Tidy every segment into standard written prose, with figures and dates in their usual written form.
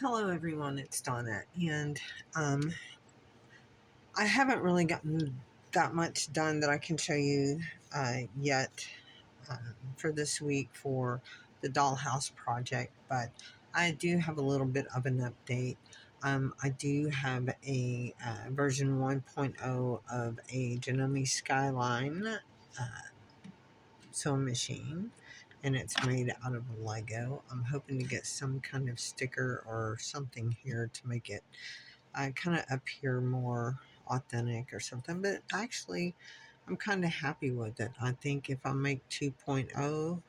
Hello everyone, it's Donna, and I haven't really gotten that much done that I can show you yet for this week for the Dollhouse project, but I do have a little bit of an update. I do have a version 1.0 of a Janome Skyline sewing machine, and it's made out of Lego. I'm hoping to get some kind of sticker or something here to make it kind of appear more authentic or something, but actually I'm kind of happy with it. I think if I make 2.0,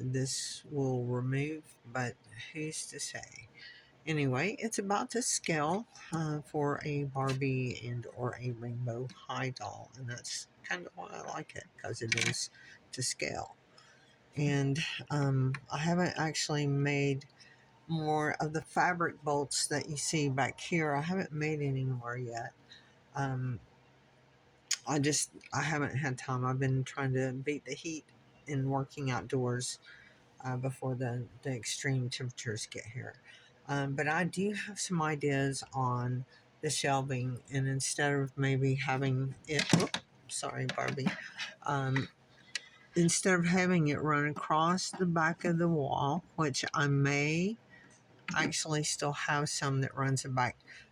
this will remove, but who's to say? Anyway, it's about to scale for a Barbie and or a Rainbow High doll, and that's kind of why I like it, because it is to scale. And I haven't actually made more of the fabric bolts that you see back here. I haven't made any more yet. Um, I haven't had time. I've been trying to beat the heat in working outdoors before the extreme temperatures get here. But I do have some ideas on the shelving, and instead of maybe having it, sorry, Barbie, instead of having it run across the back of the wall, which I may actually still have some that runs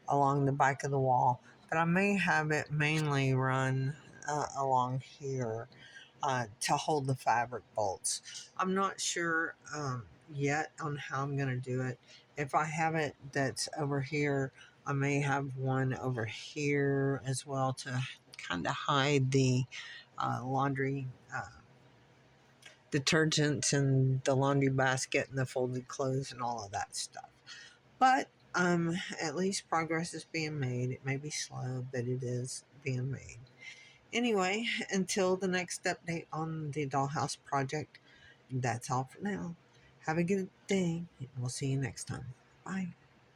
along the back of the wall, but I may have it mainly run along here to hold the fabric bolts. I'm not sure yet on how I'm going to do it. If I have it that's over here, I may have one over here as well to kind of hide the laundry detergents and the laundry basket and the folded clothes and all of that stuff. But at least progress is being made. It may be slow, but it is being made. Anyway, until the next update on the Dollhouse project, that's all for now. Have a good day. We'll see you next time. Bye.